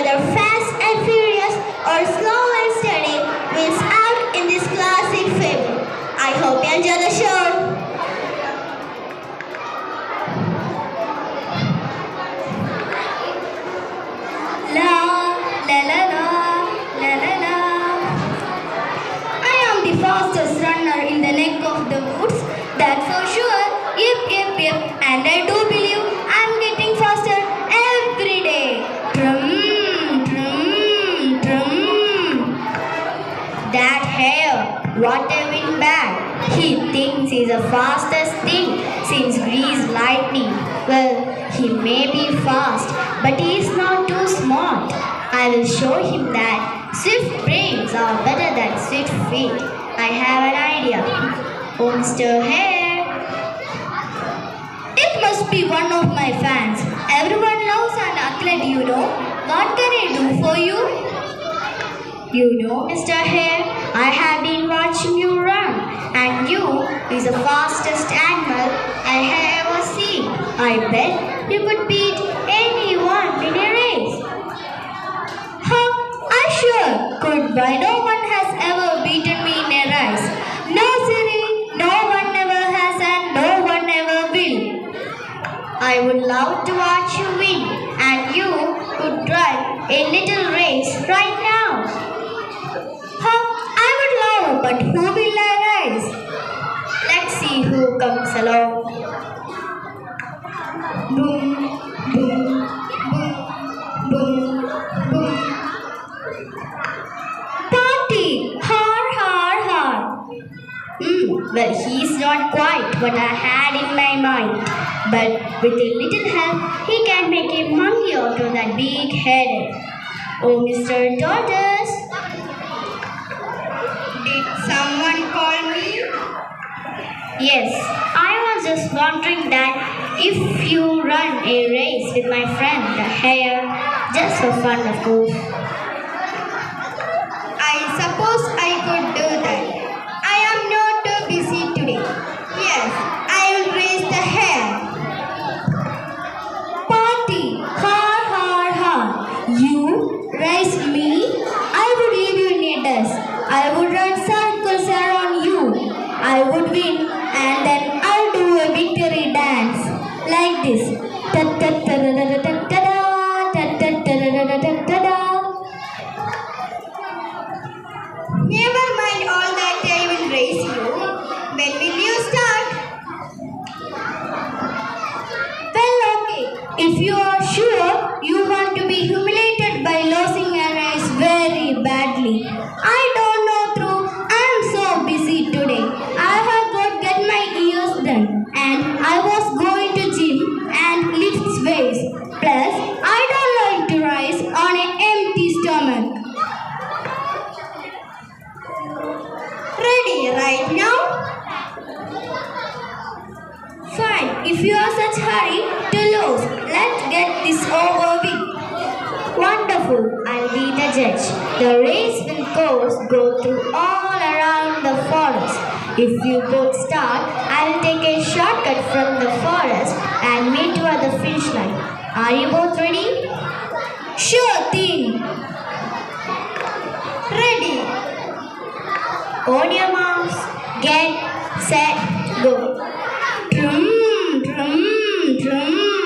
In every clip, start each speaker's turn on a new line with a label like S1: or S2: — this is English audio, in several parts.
S1: whether fast and furious or slow and steady, wins out in this classic film. I hope you enjoy the show. La la la la la la la. I am the fastest runner in the neck of the woods. That's for sure. Yep, yep, yep. And I do believe I'm getting faster every day. Drum, drum, drum. That hare, what a windbag. He thinks he's the fastest thing since greased lightning. Well, he may be fast, but he is not too smart. I will show him that swift brains are better than swift feet. I have an idea. Oh, Mr. Hare. It must be one of my fans. Everyone loves an athlete, you know. What can I do for you? You know, Mr. Hare, I have been watching you run, and you is the fastest animal I have ever seen. I bet you could beat anyone in a race. Huh? I sure could, but no one has ever beaten me in a race. No, silly, no one ever has and no one ever will. I would love to watch you win, and you could run a little race right now. I would love, but who will I race? Let's see who comes along. Boom, boom, boom, boom, boom. Party! Har, har, har. Well, he's not quite what I had in my mind. But with a little help, he can make a monkey out of that big head. Oh, Mr. Tortoise. Did someone call me? Yes, I was just wondering that if you run a race with my friend, the hare, just for fun, of course. I suppose I could do that. I am not too busy today. Yes, I will race the hare. Party! Har, har, har. You race me? I would leave you in a dust. I would run circles around you. I would win, and then I'll do a victory dance like this. Ta ta ta da da da da da ta ta ta da da da da da. Never mind all that, I will race you. When will you start? Well, okay. If you are sure you want to be humiliated by losing a race very badly, I don't know through. I'm so busy today. I have got get my ears done, and I was going to gym and lift weights. Plus, I don't like to rise on an empty stomach. Ready right now? Fine. If you are such hurry to lose, let's get this over with. Wonderful, I'll be the judge. The race will go through all around the forest. If you both start, I'll take a shortcut from the forest and meet you at the finish line. Are you both ready? Sure thing. Ready. On your marks. Get, set, go. Drum, drum, drum.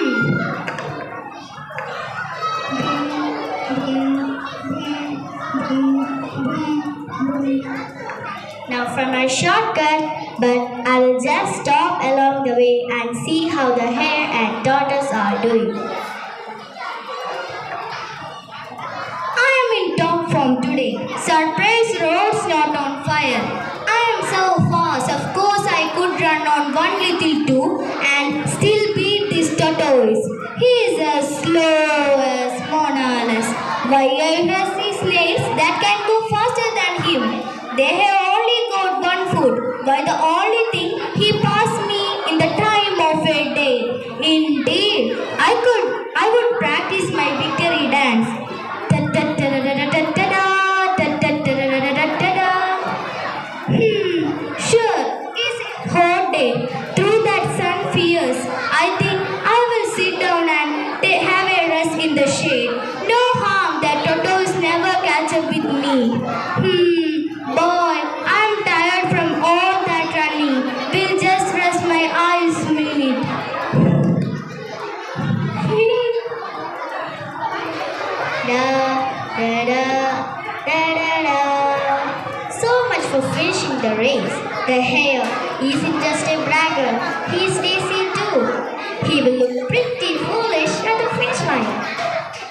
S1: Now from my shortcut, but I will just stop along the way and see how the hare and tortoise are doing. I am in top form today. Surprise road's not on fire. I am so fast, of course I could run on one little too and still beat this tortoise. He is as slow as Monalis. Why I have these snails that can go faster than him? They have only got one foot. Why the only thing he passed me in the time of a day. Indeed, I would practice my victory dance. Ta ta ta da da da da da ta ta ta da da da da da. Sure, it's a hot day. Through that sun fierce, I think I will sit down and have a rest in the shade. No harm that Boy, I'm tired from all that running. Will just rest my eyes a minute. Da, da, da, da, da. So much for finishing the race. The hare isn't just a bragger, he's lazy too. He will look pretty foolish at the finish line.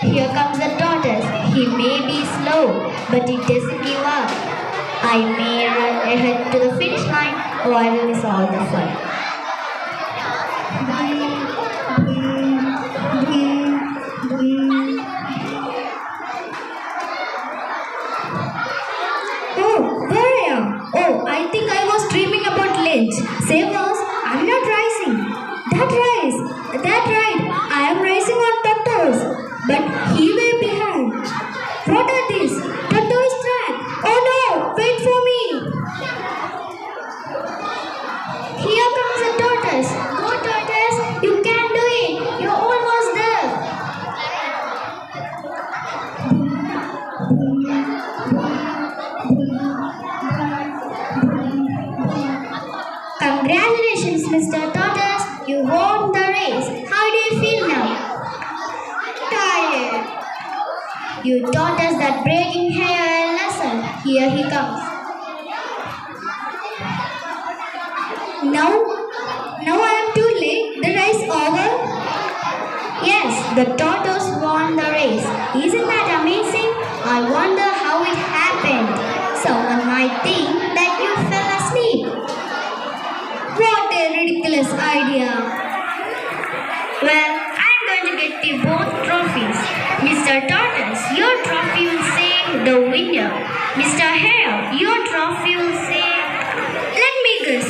S1: Here comes the tortoise. He may be slow, but he doesn't give up. I may run ahead to the finish line, or I will miss all the fun. Oh, there I am. Oh, I think I was dreaming about lunch. Same was, I'm not rising. That right, I am rising on tortoise. But he way behind. What are these? Tortoise track. Oh no, wait for me. Here comes the tortoise. Go tortoise, you can do it. You're almost there. Congratulations, Mr. Tortoise. You won the race. How do you feel now? Tired. You taught us that breaking hair a lesson. Here he comes. Now I am too late. The race over? Yes, the tortoise won the race. Isn't that amazing? I wonder how it happened. Someone might think that you fell asleep. What a ridiculous idea. Well, I'm going to get you both trophies. Mr. Tortoise, your trophy will say the winner. Mr. Hare, your trophy will say... Let me guess.